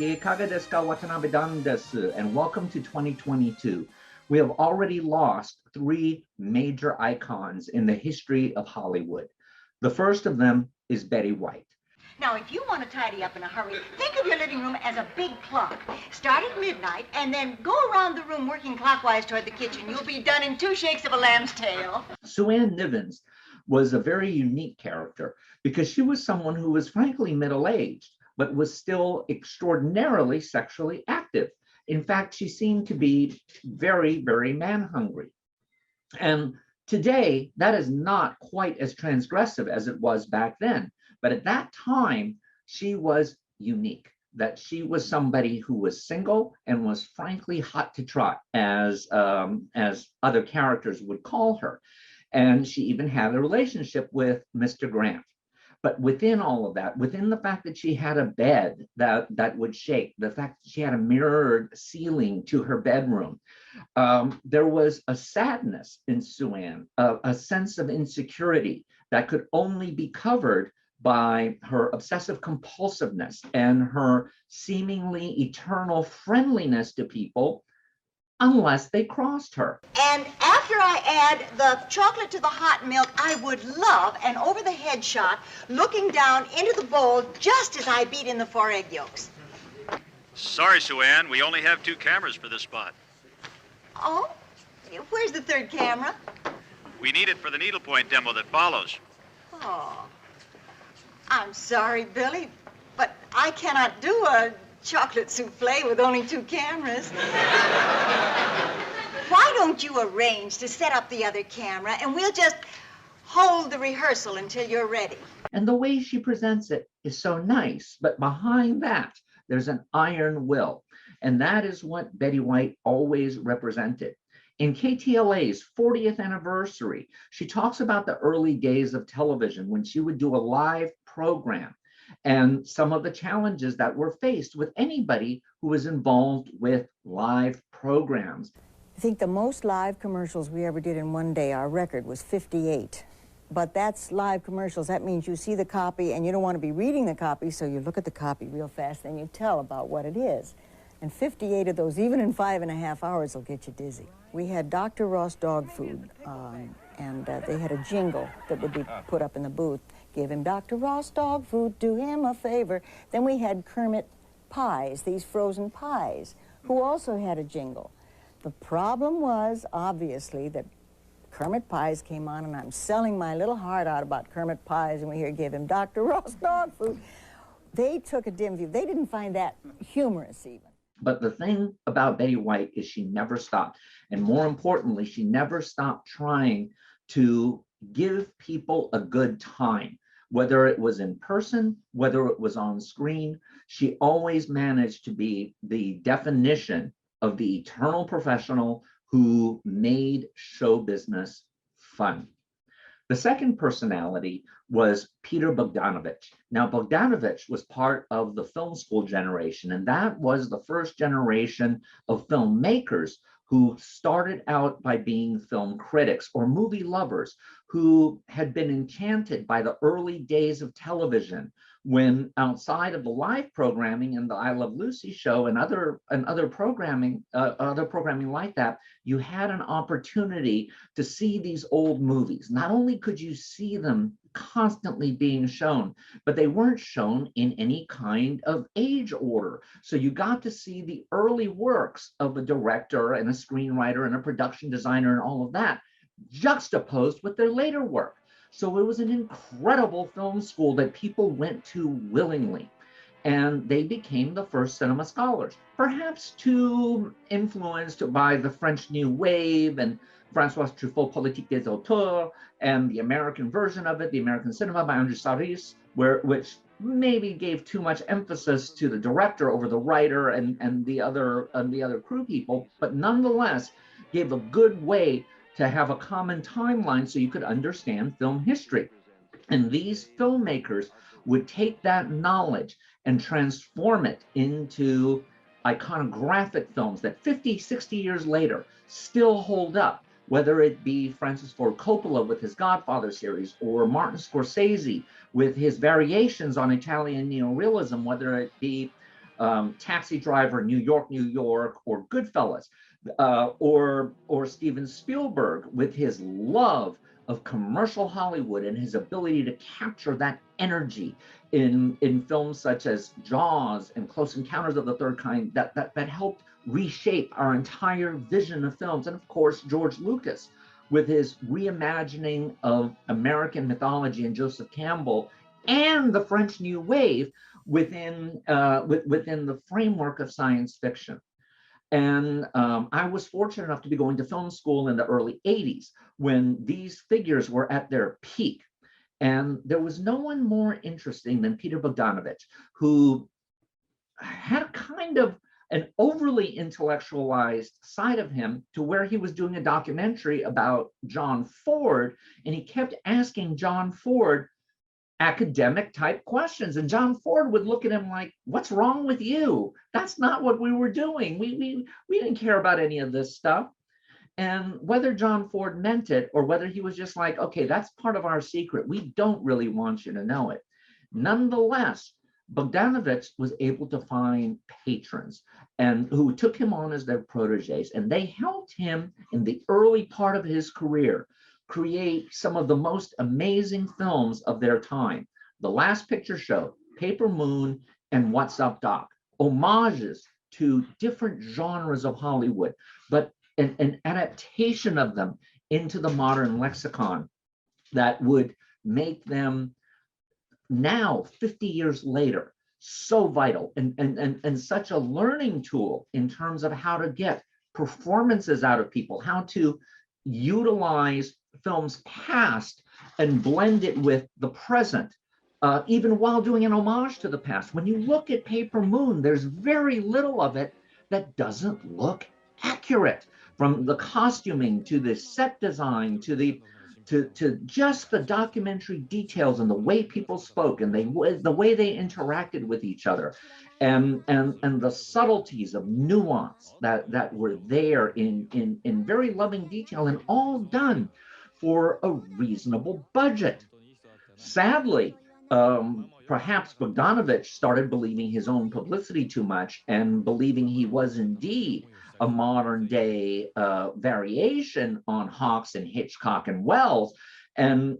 Genki kaga desu ka? Watanabe-dan desu, and welcome to 2022. We have already lost three major icons in the history of Hollywood. The first of them is Betty White. Now, if you want to tidy up in a hurry, think of your living room as a big clock. Start at midnight and then go around the room working clockwise toward the kitchen. You'll be done in 2 shakes of a lamb's tail. Sue Ann Nivens was a very unique character because she was someone who was frankly middle-aged, but was still extraordinarily sexually active. In fact, she seemed to be very, very man-hungry. And today, that is not quite as transgressive as it was back then. But at that time, she was unique, that she was somebody who was single and was frankly hot to trot, as other characters would call her. And she even had a relationship with Mr. Grant. But within all of that, within the fact that she had a bed that would shake, the fact that she had a mirrored ceiling to her bedroom, there was a sadness in Sue Ann, a sense of insecurity that could only be covered by her obsessive compulsiveness and her seemingly eternal friendliness to people, unless they crossed her. And after I add the chocolate to the hot milk, I would love an over-the-head shot looking down into the bowl just as I beat in the 4 egg yolks. Sorry, Sue Ann, we only have 2 cameras for this spot. Oh? Where's the 3rd camera? We need it for the needlepoint demo that follows. Oh. I'm sorry, Billy, but I cannot do a chocolate souffle with only 2 cameras. Why don't you arrange to set up the other camera and we'll just hold the rehearsal until you're ready? And the way she presents it is so nice, but behind that, there's an iron will. And that is what Betty White always represented. In KTLA's 40th anniversary, she talks about the early days of television when she would do a live program and some of the challenges that were faced with anybody who was involved with live programs. I think the most live commercials we ever did in one day, our record was 58. But that's live commercials. That means you see the copy and you don't want to be reading the copy, so you look at the copy real fast and you tell about what it is. And 58 of those, even in 5.5 hours, will get you dizzy. We had Dr. Ross dog food, and they had a jingle that would be put up in the booth. Give him Dr. Ross dog food, do him a favor. Then we had Kermit pies, these frozen pies, who also had a jingle. The problem was, obviously, that Kermit pies came on, and I'm selling my little heart out about Kermit pies, and we hear, give him Dr. Ross dog food. They took a dim view. They didn't find that humorous, even. But the thing about Betty White is she never stopped. And more importantly, she never stopped trying to give people a good time, whether it was in person, whether it was on screen. She always managed to be the definition of the eternal professional who made show business fun. The second personality was Peter Bogdanovich. Now, Bogdanovich was part of the film school generation, and that was the first generation of filmmakers who started out by being film critics or movie lovers who had been enchanted by the early days of television, when outside of the live programming and the I Love Lucy show and other programming like that, you had an opportunity to see these old movies. Not only could you see them constantly being shown, but they weren't shown in any kind of age order. So you got to see the early works of a director and a screenwriter and a production designer and all of that, juxtaposed with their later work. So it was an incredible film school that people went to willingly. And they became the first cinema scholars, perhaps too influenced by the French New Wave and François Truffaut, Politique des Auteurs, and the American version of it, the American cinema by André Saris, which maybe gave too much emphasis to the director over the writer and the other crew people, but nonetheless gave a good way to have a common timeline so you could understand film history. And these filmmakers would take that knowledge and transform it into iconographic films that 50, 60 years later still hold up, whether it be Francis Ford Coppola with his Godfather series, or Martin Scorsese with his variations on Italian neorealism, whether it be Taxi Driver, New York, or Goodfellas, or Steven Spielberg with his love of commercial Hollywood and his ability to capture that energy in films such as Jaws and Close Encounters of the Third Kind that helped reshape our entire vision of films. And of course, George Lucas with his reimagining of American mythology and Joseph Campbell and the French New Wave within the framework of science fiction. And I was fortunate enough to be going to film school in the early 80s when these figures were at their peak. And there was no one more interesting than Peter Bogdanovich, who had a kind of an overly intellectualized side of him to where he was doing a documentary about John Ford, and he kept asking John Ford academic type questions. And John Ford would look at him like, what's wrong with you? That's not what we were doing. We didn't care about any of this stuff. And whether John Ford meant it or whether he was just like, okay, that's part of our secret, we don't really want you to know it. Nonetheless, Bogdanovich was able to find patrons and who took him on as their proteges, and they helped him in the early part of his career create some of the most amazing films of their time. The Last Picture Show, Paper Moon, and What's Up, Doc? Homages to different genres of Hollywood, but an adaptation of them into the modern lexicon that would make them now, 50 years later, so vital and such a learning tool in terms of how to get performances out of people, how to utilize films past and blend it with the present, even while doing an homage to the past. When you look at Paper Moon, there's very little of it that doesn't look accurate, from the costuming to the set design to just the documentary details and the way people spoke and the way they interacted with each other, and the subtleties of nuance that were there in very loving detail, and all done for a reasonable budget. Sadly, perhaps Bogdanovich started believing his own publicity too much and believing he was indeed a modern day variation on Hawks and Hitchcock and Wells, and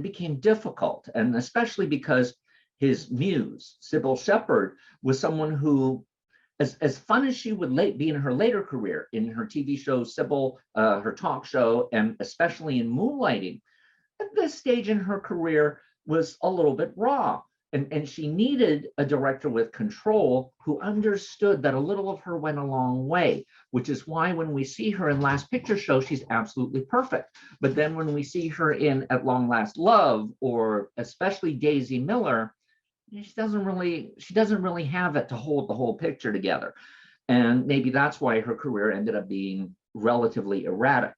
became difficult. And especially because his muse, Sybil Shepherd, was someone who, as fun as she would be in her later career, in her TV show Sybil, her talk show, and especially in Moonlighting, at this stage in her career was a little bit raw. And she needed a director with control who understood that a little of her went a long way, which is why when we see her in Last Picture Show, she's absolutely perfect. But then when we see her in At Long Last Love, or especially Daisy Miller, she doesn't really have it to hold the whole picture together. And maybe that's why her career ended up being relatively erratic.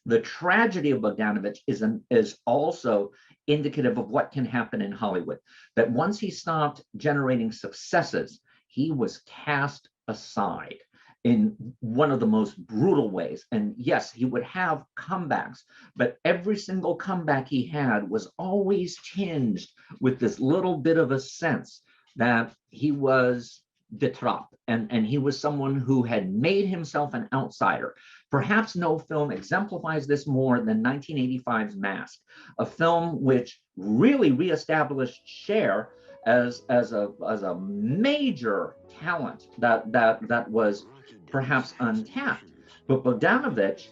The tragedy of Bogdanovich is also indicative of what can happen in Hollywood, that once he stopped generating successes, he was cast aside in one of the most brutal ways. And yes, he would have comebacks, but every single comeback he had was always tinged with this little bit of a sense that he was de trop, and he was someone who had made himself an outsider. Perhaps no film exemplifies this more than 1985's Mask, a film which really reestablished Cher as a major talent that was perhaps untapped. But Bogdanovich,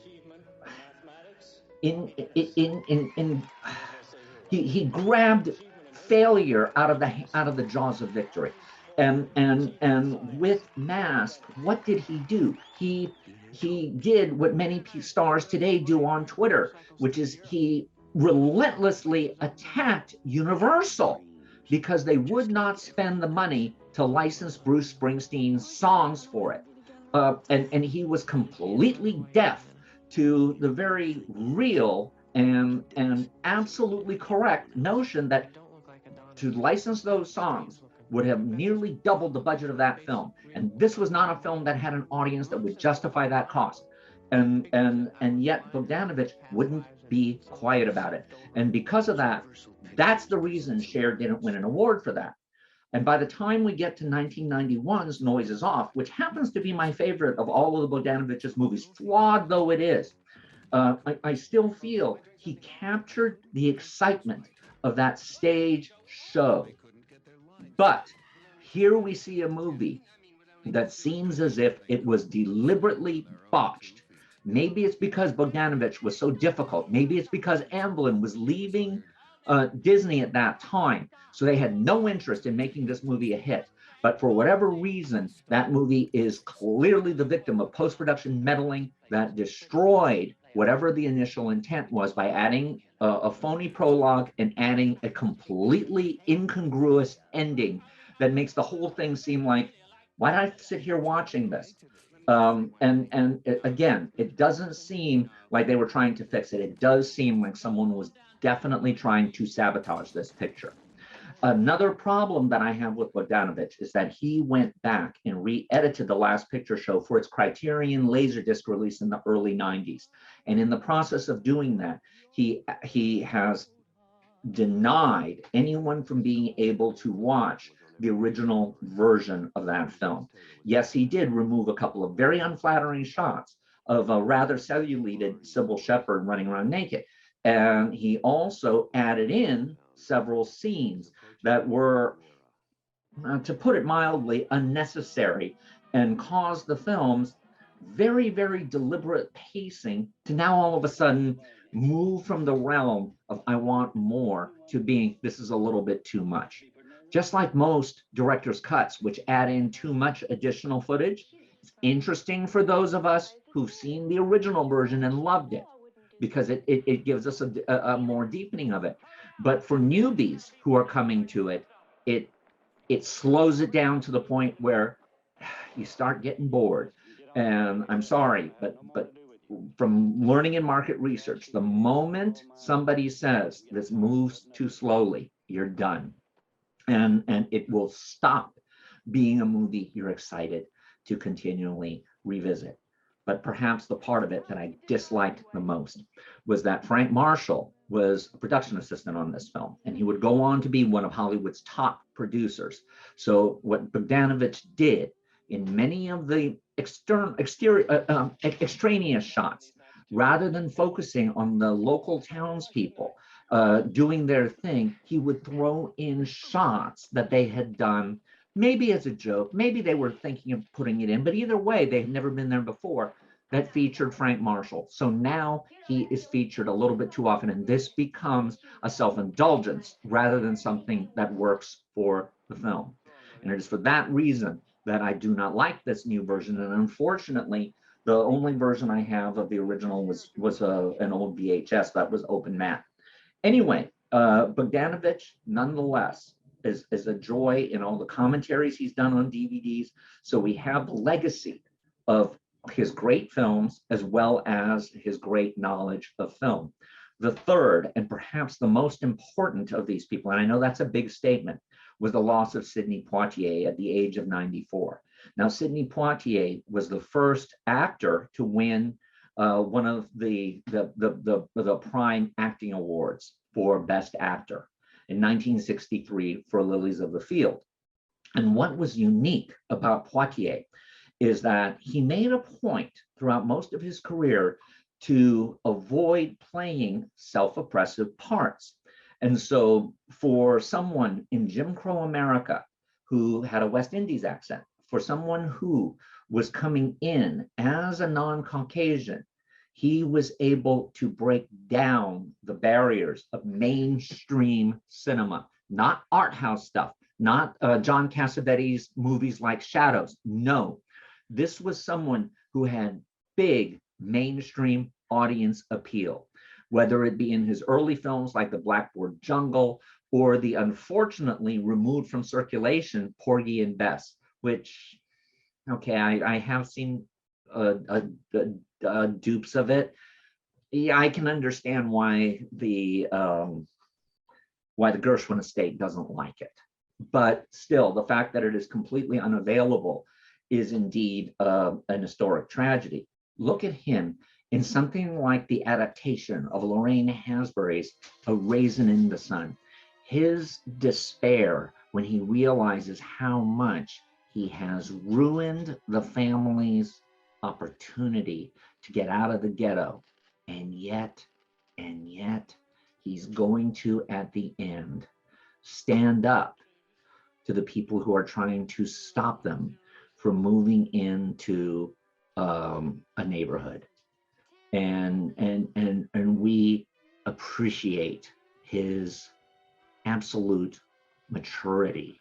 he grabbed failure out of the jaws of victory. And with Mask, what did he do? He did what many stars today do on Twitter, which is he relentlessly attacked Universal because they would not spend the money to license Bruce Springsteen's songs for it. And he was completely deaf to the very real and absolutely correct notion that to license those songs would have nearly doubled the budget of that film. And this was not a film that had an audience that would justify that cost. And yet Bogdanovich wouldn't be quiet about it. And because of that, that's the reason Cher didn't win an award for that. And by the time we get to 1991's Noise is Off, which happens to be my favorite of all of the Bogdanovich's movies, flawed though it is, I still feel he captured the excitement of that stage show. But here we see a movie that seems as if it was deliberately botched. Maybe it's because Bogdanovich was so difficult. Maybe it's because Amblin was leaving Disney at that time. So they had no interest in making this movie a hit. But for whatever reason, that movie is clearly the victim of post-production meddling that destroyed whatever the initial intent was by adding a phony prologue and adding a completely incongruous ending that makes the whole thing seem like, why did I sit here watching this? Again, it doesn't seem like they were trying to fix it. It does seem like someone was definitely trying to sabotage this picture. Another problem that I have with Bogdanovich is that he went back and re-edited The Last Picture Show for its Criterion Laserdisc release in the early 90s. And in the process of doing that, he has denied anyone from being able to watch the original version of that film. Yes, he did remove a couple of very unflattering shots of a rather cellulited Sybil Shepherd running around naked. And he also added in several scenes that were, to put it mildly, unnecessary and caused the film's very, very deliberate pacing to now all of a sudden move from the realm of I want more to being this is a little bit too much. Just like most director's cuts, which add in too much additional footage, it's interesting for those of us who've seen the original version and loved it, because it gives us a more deepening of it. But for newbies who are coming to it, it slows it down to the point where you start getting bored. And I'm sorry, but from learning in market research, the moment somebody says this moves too slowly, you're done. And it will stop being a movie you're excited to continually revisit. But perhaps the part of it that I disliked the most was that Frank Marshall was a production assistant on this film, and he would go on to be one of Hollywood's top producers. So what Bogdanovich did in many of the extraneous shots, rather than focusing on the local townspeople doing their thing, he would throw in shots that they had done, maybe as a joke, maybe they were thinking of putting it in, but either way, they've never been there before, that featured Frank Marshall. So now he is featured a little bit too often, and this becomes a self-indulgence rather than something that works for the film. And it is for that reason that I do not like this new version. And unfortunately, the only version I have of the original was an old VHS that was open matte. Anyway, Bogdanovich, nonetheless, is a joy in all the commentaries he's done on DVDs. So we have the legacy of his great films as well as his great knowledge of film. The third, and perhaps the most important of these people, and I know that's a big statement, was the loss of Sidney Poitier at the age of 94. Now, Sidney Poitier was the first actor to win one of the Prime Acting Awards for Best Actor in 1963 for Lilies of the Field. And what was unique about Poitier is that he made a point throughout most of his career to avoid playing self-oppressive parts. And so for someone in Jim Crow America who had a West Indies accent, for someone who was coming in as a non-Caucasian, he was able to break down the barriers of mainstream cinema, not art house stuff, not John Cassavetes movies like Shadows. No, this was someone who had big mainstream audience appeal, whether it be in his early films like The Blackboard Jungle or the unfortunately removed from circulation Porgy and Bess, which, okay, I have seen dupes of it. Yeah, I can understand why the Gershwin estate doesn't like it, but still, the fact that it is completely unavailable is indeed an historic tragedy. Look at him in something like the adaptation of Lorraine Hansberry's A Raisin in the Sun. His despair when he realizes how much he has ruined the family's opportunity to get out of the ghetto. And yet, he's going to, at the end, stand up to the people who are trying to stop them from moving into a neighborhood. And we appreciate his absolute maturity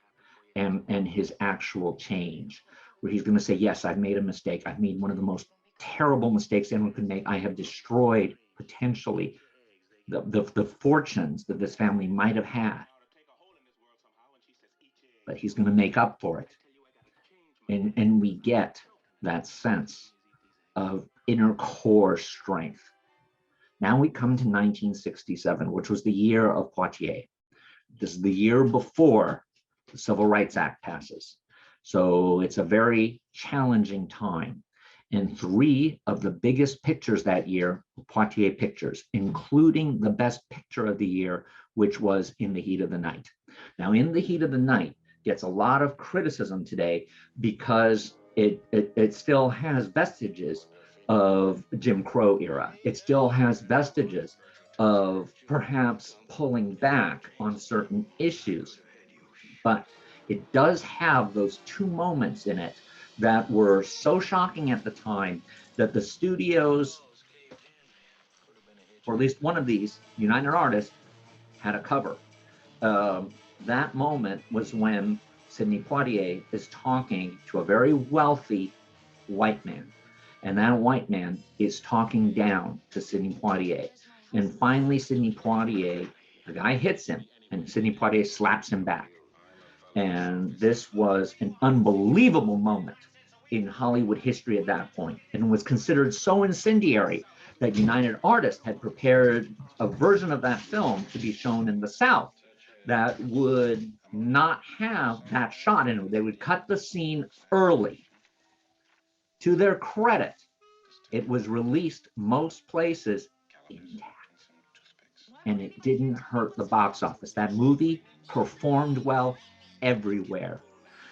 and his actual change, where he's going to say, yes, I've made a mistake. I've made one of the most terrible mistakes anyone could make. I have destroyed potentially the fortunes that this family might have had, but he's going to make up for it. And we get that sense of inner core strength. Now we come to 1967, which was the year of Poitier. This is the year before the Civil Rights Act passes. So it's a very challenging time. And three of the biggest pictures that year were Poitier pictures, including the best picture of the year, which was In the Heat of the Night. Now, In the Heat of the Night gets a lot of criticism today because it still has vestiges of Jim Crow era. It still has vestiges of perhaps pulling back on certain issues, but it does have those two moments in it that were so shocking at the time that the studios, or at least one of these, United Artists, had a cover. That moment was when Sidney Poitier is talking to a very wealthy white man. And that white man is talking down to Sidney Poitier. And finally, Sidney Poitier, the guy hits him, and Sidney Poitier slaps him back. And this was an unbelievable moment in Hollywood history at that point, and was considered so incendiary that United Artists had prepared a version of that film to be shown in the South that would not have that shot in it. They would cut the scene early. To their credit, it was released most places intact, and it didn't hurt the box office. That movie performed well everywhere.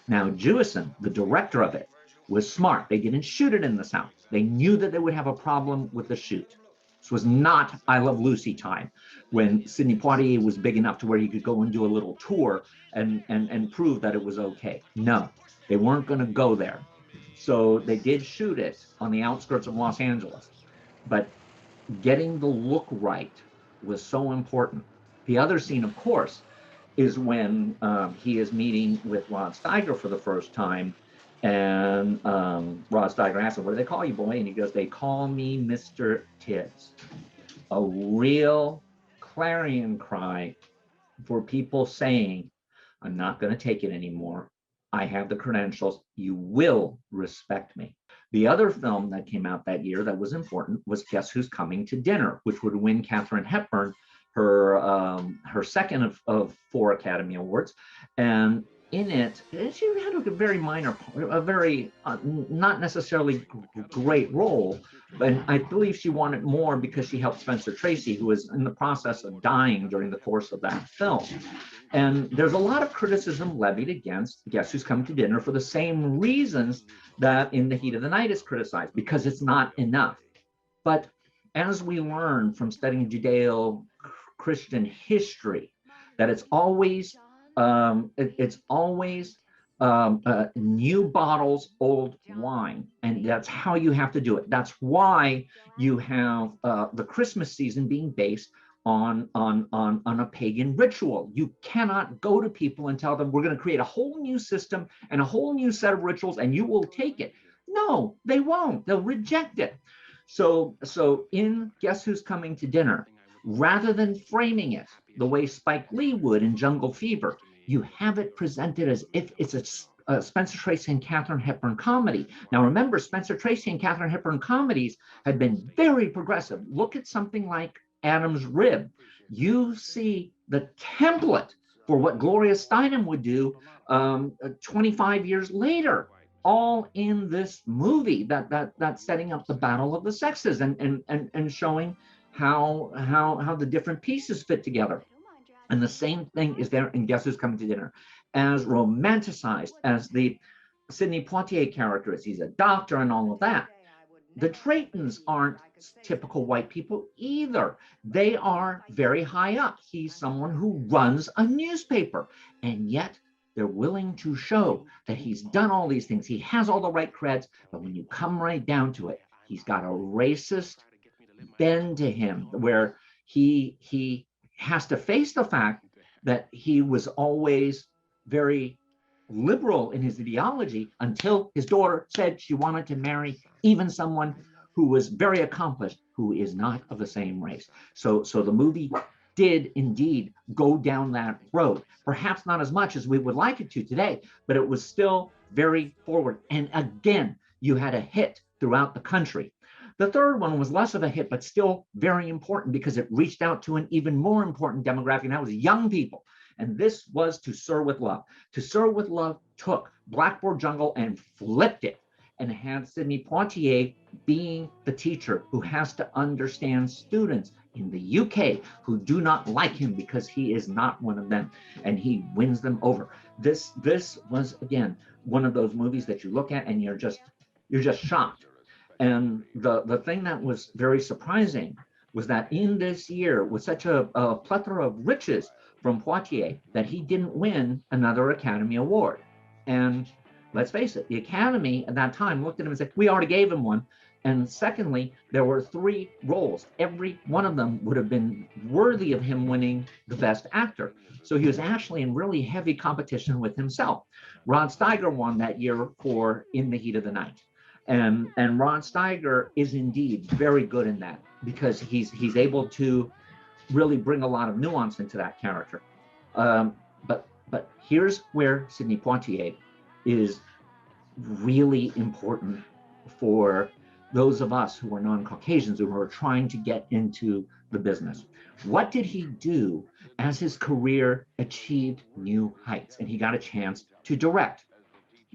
Now, Jewison, the director of it, was smart. They didn't shoot it in the South. They knew that they would have a problem with the shoot. This was not I Love Lucy time, when Sidney Poitier was big enough to where he could go and do a little tour and prove that it was okay. No, they weren't going to go there. So they did shoot it on the outskirts of Los Angeles, but getting the look right was so important. The other scene, of course, is when he is meeting with Rod Steiger for the first time, and Rod Steiger asks him, "What do they call you, boy?" And he goes, "They call me Mr. Tibbs." A real clarion cry for people saying, "I'm not going to take it anymore. I have the credentials. You will respect me." The other film that came out that year that was important was Guess Who's Coming to Dinner, which would win Katharine Hepburn her second of 4 Academy Awards. And in it, she had a very minor, a very not necessarily great role, but I believe she won it more because she helped Spencer Tracy, who was in the process of dying during the course of that film. And there's a lot of criticism levied against Guess Who's Coming to Dinner for the same reasons that In the Heat of the Night is criticized, because it's not enough. But as we learn from studying Judeo-Christian history, that it's always new bottles, old wine, and that's how you have to do it. That's why you have the Christmas season being based on a pagan ritual. You cannot go to people and tell them, "We're going to create a whole new system and a whole new set of rituals, and you will take it." No, they won't. They'll reject it. So in Guess Who's Coming to Dinner, rather than framing it the way Spike Lee would in Jungle Fever, you have it presented as if it's a Spencer Tracy and Katharine Hepburn comedy. Now remember, Spencer Tracy and Katharine Hepburn comedies had been very progressive. Look at something like Adam's Rib. You see the template for what Gloria Steinem would do 25 years later, all in this movie that's setting up the battle of the sexes and showing how the different pieces fit together. And the same thing is there in Guess Who's Coming to Dinner. as romanticized as the Sidney Poitier character is. He's a doctor and all of that. The Draytons aren't typical white people either. They are very high up. He's someone who runs a newspaper, and yet they're willing to show that he's done all these things. He has all the right creds, but when you come right down to it, he's got a racist bend to him where he has to face the fact that he was always very liberal in his ideology until his daughter said she wanted to marry even someone who was very accomplished, who is not of the same race. So the movie did indeed go down that road, perhaps not as much as we would like it to today, but it was still very forward. And again, you had a hit throughout the country. The third one was less of a hit, but still very important because it reached out to an even more important demographic, and that was young people. And this was To Sir with Love. To Sir with Love took Blackboard Jungle and flipped it and had Sidney Poitier being the teacher who has to understand students in the UK who do not like him because he is not one of them, and he wins them over. This was, again, one of those movies that you look at and you're just shocked. And the thing that was very surprising was that in this year, with such a plethora of riches from Poitier, that he didn't win another Academy Award. And let's face it, the Academy at that time looked at him and said, we already gave him one. And secondly, there were 3 roles. Every one of them would have been worthy of him winning the Best Actor. So he was actually in really heavy competition with himself. Rod Steiger won that year for In the Heat of the Night. And Rod Steiger is indeed very good in that because he's able to really bring a lot of nuance into that character. But here's where Sidney Poitier is really important for those of us who are non-Caucasians who are trying to get into the business. What did he do as his career achieved new heights and he got a chance to direct?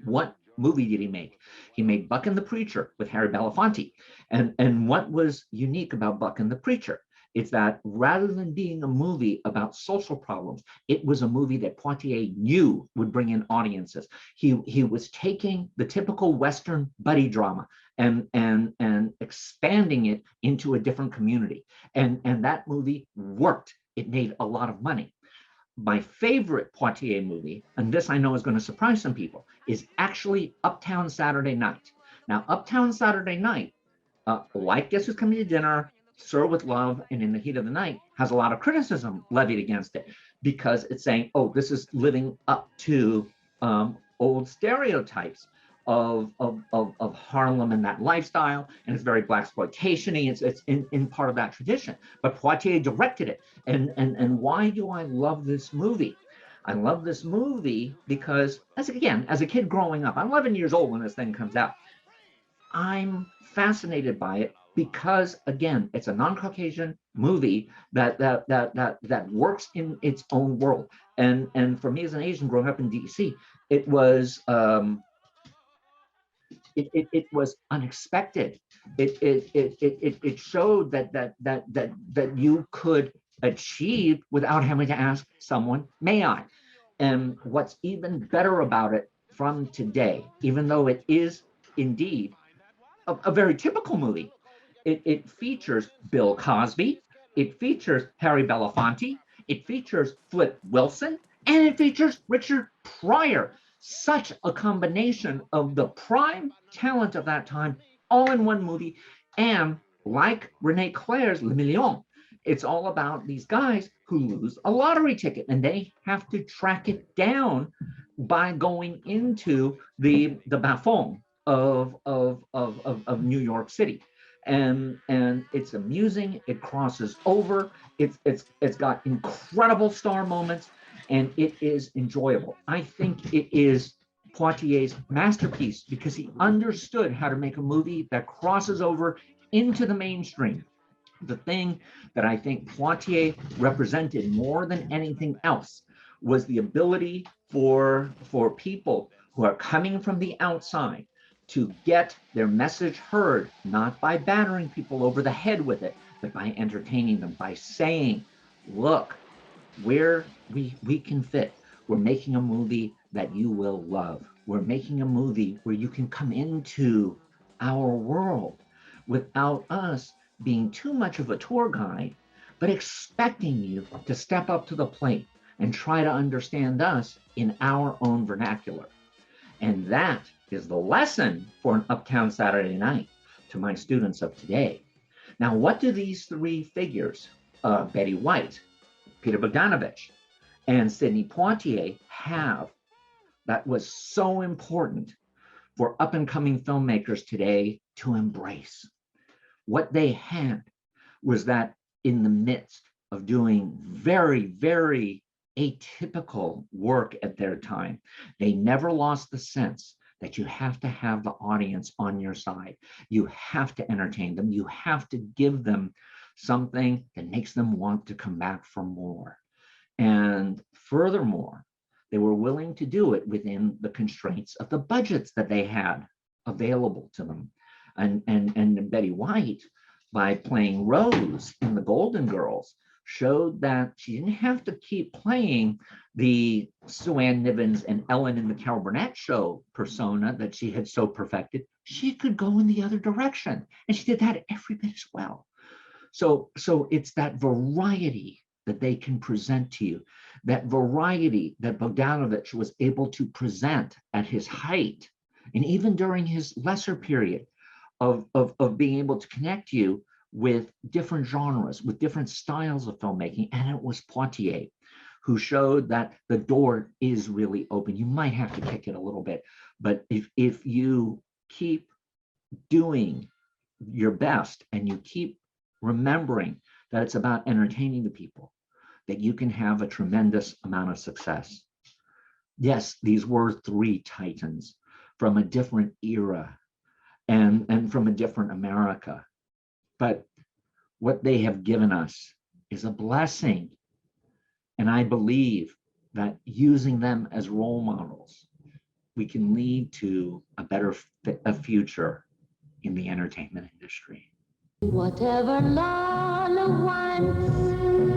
What movie did he make? He made Buck and the Preacher with Harry Belafonte. And what was unique about Buck and the Preacher? It's that rather than being a movie about social problems, it was a movie that Poitier knew would bring in audiences. He was taking the typical Western buddy drama and expanding it into a different community. And that movie worked. It made a lot of money. My favorite Poitier movie, and this I know is going to surprise some people, is actually Uptown Saturday Night. Now, Uptown Saturday Night, like Guess Who's Coming to Dinner, Sir with Love, and In the Heat of the Night, has a lot of criticism levied against it because it's saying, oh, this is living up to old stereotypes of Harlem and that lifestyle, and it's very blaxploitation-y. It's in part of that tradition. But Poitier directed it, and why do I love this movie? I love this movie because, as a kid growing up, I'm 11 years old when this thing comes out. I'm fascinated by it because, again, it's a non-Caucasian movie that works in its own world. And for me as an Asian growing up in DC, it was it was unexpected. It showed that you could achieve without having to ask someone, may I? And what's even better about it from today, even though it is indeed a very typical movie, it features Bill Cosby, it features Harry Belafonte, it features Flip Wilson, and it features Richard Pryor. Such a combination of the prime talent of that time, all in one movie. And like Rene Clair's Le Million, it's all about these guys who lose a lottery ticket and they have to track it down by going into the bas-fonds of New York City. And it's amusing, it crosses over, it's got incredible star moments, and it is enjoyable. I think it is Poitier's masterpiece because he understood how to make a movie that crosses over into the mainstream. The thing that I think Poitier represented more than anything else was the ability for people who are coming from the outside to get their message heard, not by battering people over the head with it, but by entertaining them, by saying, look, where we can fit. We're making a movie that you will love. We're making a movie where you can come into our world without us being too much of a tour guide, but expecting you to step up to the plate and try to understand us in our own vernacular. And that is the lesson for an Uptown Saturday Night to my students of today. Now, what do these three figures, Betty White, Peter Bogdanovich, and Sidney Poitier, have that was so important for up-and-coming filmmakers today to embrace? What they had was that in the midst of doing very, very atypical work at their time, they never lost the sense that you have to have the audience on your side. You have to entertain them. You have to give them something that makes them want to come back for more. And furthermore, they were willing to do it within the constraints of the budgets that they had available to them. And Betty White, by playing Rose in The Golden Girls, showed that she didn't have to keep playing the Sue Ann Nivens and Ellen in the Carol Burnett Show persona that she had so perfected. She could go in the other direction, and she did that every bit as well. So it's that variety that they can present to you, that variety that Bogdanovich was able to present at his height, and even during his lesser period of being able to connect you with different genres, with different styles of filmmaking. And it was Poitier who showed that the door is really open. You might have to kick it a little bit, but if you keep doing your best and you keep remembering that it's about entertaining the people, that you can have a tremendous amount of success. Yes, these were three titans from a different era and from a different America. But what they have given us is a blessing. And I believe that using them as role models, we can lead to a better future in the entertainment industry. Whatever Lola wants,